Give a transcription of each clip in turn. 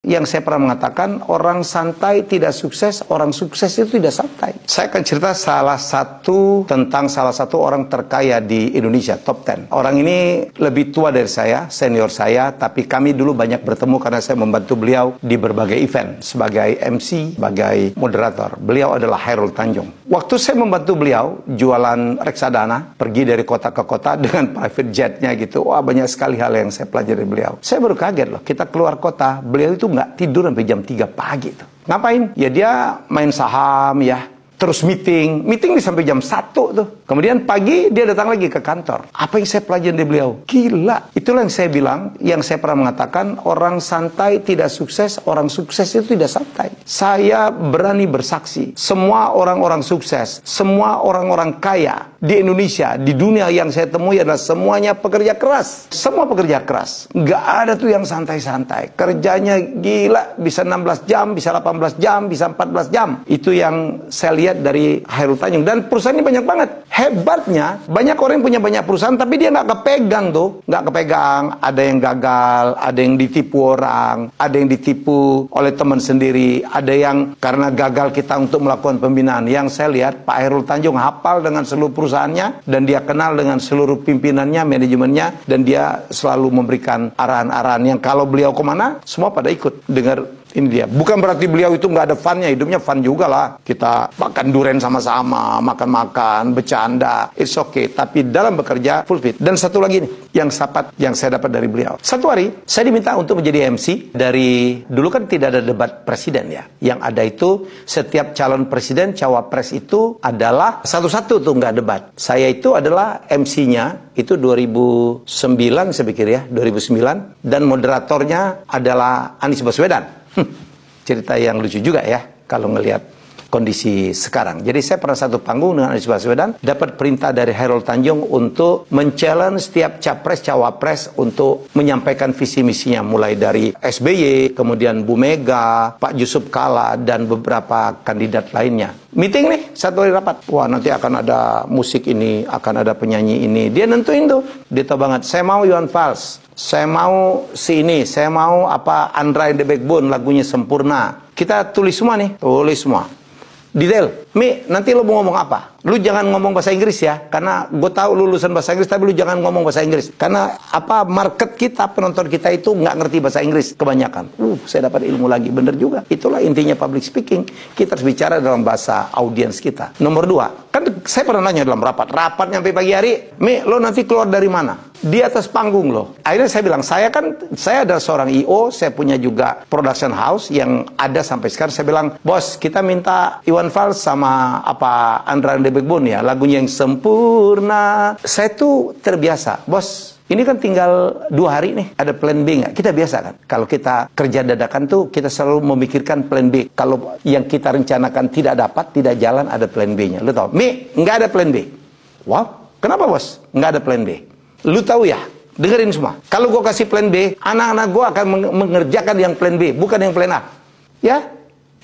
Yang saya pernah mengatakan, orang santai tidak sukses, orang sukses itu tidak santai. Saya akan cerita tentang salah satu orang terkaya di Indonesia, top 10. Orang ini lebih tua dari saya, senior saya, tapi kami dulu banyak bertemu karena saya membantu beliau di berbagai event sebagai MC, sebagai moderator. Beliau adalah Khairul Tanjung. Waktu saya membantu beliau jualan reksadana, pergi dari kota ke kota dengan private jetnya gitu. Wah, banyak sekali hal yang saya pelajari dari beliau. Saya baru kaget loh, kita keluar kota, beliau itu nggak tidur sampai jam 3 pagi tuh. Ngapain? Ya dia main saham ya. Terus meeting sampai jam 1 tuh. Kemudian pagi dia datang lagi ke kantor. Apa yang saya pelajari dari beliau? Gila. Itulah yang saya bilang, yang saya pernah mengatakan, orang santai tidak sukses, orang sukses itu tidak santai. Saya berani bersaksi, semua orang-orang sukses, semua orang-orang kaya di Indonesia, di dunia yang saya temui adalah semuanya pekerja keras. Semua pekerja keras. Nggak ada tuh yang santai-santai. Kerjanya gila, bisa 16 jam, bisa 18 jam, bisa 14 jam. Itu yang saya lihat dari Khairul Tanjung. Dan perusahaannya banyak banget. Hebatnya, banyak orang yang punya banyak perusahaan, tapi dia nggak kepegang tuh. Nggak kepegang. Ada yang gagal, ada yang ditipu orang, ada yang ditipu oleh teman sendiri, ada yang karena gagal kita untuk melakukan pembinaan. Yang saya lihat, Pak Khairul Tanjung hafal dengan seluruh perusahaannya, dan dia kenal dengan seluruh pimpinannya, manajemennya, dan dia selalu memberikan arahan-arahan yang kalau beliau kemana, semua pada ikut dengar. Ini dia. Bukan berarti beliau itu nggak ada funnya, hidupnya fun juga lah. Kita makan durian sama-sama, makan-makan, bercanda, it's okay. Tapi dalam bekerja full fit. Dan satu lagi nih, yang saya dapat dari beliau. Satu hari, saya diminta untuk menjadi MC dari, dulu kan tidak ada debat presiden ya. Yang ada itu, setiap calon presiden, cawapres itu adalah satu-satu tuh nggak debat. Saya itu adalah MC-nya, itu 2009 saya pikir ya, 2009. Dan moderatornya adalah Anies Baswedan. Cerita yang lucu juga ya kalau ngelihat kondisi sekarang. Jadi saya pernah satu panggung dengan Anies Baswedan, dapat perintah dari Khairul Tanjung untuk men-challenge setiap capres cawapres untuk menyampaikan visi misinya, mulai dari SBY, kemudian Bu Mega, Pak Yusuf Kalla, dan beberapa kandidat lainnya. Meeting nih, satu hari rapat. Wah, nanti akan ada musik ini, akan ada penyanyi ini. Dia nentuin tuh. Dia tahu banget, saya mau Iwan Fals, saya mau si ini, saya mau apa Andra and the Backbone, lagunya Sempurna. Kita tulis semua nih, tulis semua. Detail. Mi, nanti lo mau ngomong apa? Lu jangan ngomong bahasa Inggris ya, karena gue tahu lu lulusan bahasa Inggris, tapi lu jangan ngomong bahasa Inggris. Karena apa, market kita, penonton kita itu nggak ngerti bahasa Inggris kebanyakan. Saya dapat ilmu lagi, bener juga. Itulah intinya public speaking. Kita harus bicara dalam bahasa audiens kita. Nomor 2, kan saya pernah nanya dalam rapat nyampe pagi hari, Mi, lo nanti keluar dari mana? Di atas panggung loh. Akhirnya saya bilang, saya adalah seorang I.O., saya punya juga production house yang ada sampai sekarang. Saya bilang, bos, kita minta Iwan Fals sama apa Andra and the Backbone ya, lagunya yang Sempurna. Saya tuh terbiasa, bos. Ini kan tinggal 2 hari nih, ada plan B nggak? Kita biasa kan? Kalau kita kerja dadakan tuh, kita selalu memikirkan plan B. Kalau yang kita rencanakan tidak dapat, tidak jalan, ada plan B-nya. Lu tahu? Mi, nggak ada plan B. Wow, kenapa bos? Nggak ada plan B. Lu tahu ya? Dengerin semua. Kalau gue kasih plan B, anak-anak gue akan mengerjakan yang plan B, bukan yang plan A. Ya?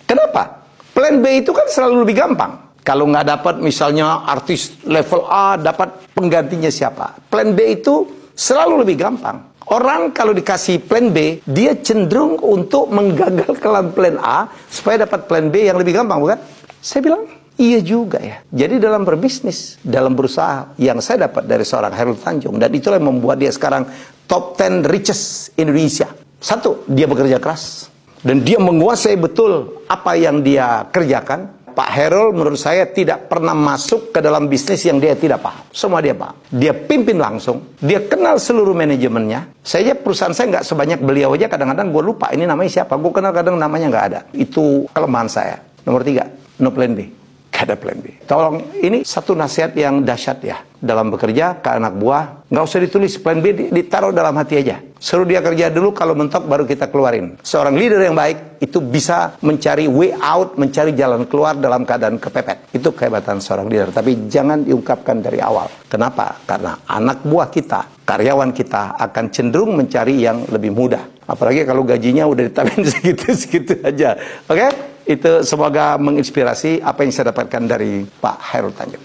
Kenapa? Plan B itu kan selalu lebih gampang. Kalau nggak dapat misalnya artis level A, dapat penggantinya siapa? Plan B itu selalu lebih gampang. Orang kalau dikasih plan B, dia cenderung untuk menggagalkan plan A supaya dapat plan B yang lebih gampang, bukan? Saya bilang, iya juga ya. Jadi dalam berbisnis, dalam berusaha, yang saya dapat dari seorang Khairul Tanjung, dan itulah yang membuat dia sekarang top 10 richest Indonesia. Satu, dia bekerja keras. Dan dia menguasai betul apa yang dia kerjakan. Pak Khairul menurut saya tidak pernah masuk ke dalam bisnis yang dia tidak paham. Semua dia paham. Dia pimpin langsung. Dia kenal seluruh manajemennya. Saya perusahaan saya nggak sebanyak beliau aja. Kadang-kadang gue lupa ini namanya siapa. Gue kenal kadang namanya nggak ada. Itu kelemahan saya. Nomor 3, no plan B. Gak ada plan B. Tolong, ini satu nasihat yang dahsyat ya. Dalam bekerja ke anak buah, nggak usah ditulis plan B, ditaruh dalam hati aja. Suruh dia kerja dulu, kalau mentok baru kita keluarin. Seorang leader yang baik itu bisa mencari way out, mencari jalan keluar dalam keadaan kepepet. Itu kehebatan seorang leader. Tapi jangan diungkapkan dari awal. Kenapa? Karena anak buah kita, karyawan kita akan cenderung mencari yang lebih mudah. Apalagi kalau gajinya udah ditambahin segitu-segitu aja. Oke? Itu semoga menginspirasi apa yang saya dapatkan dari Pak Khairul Tanjung.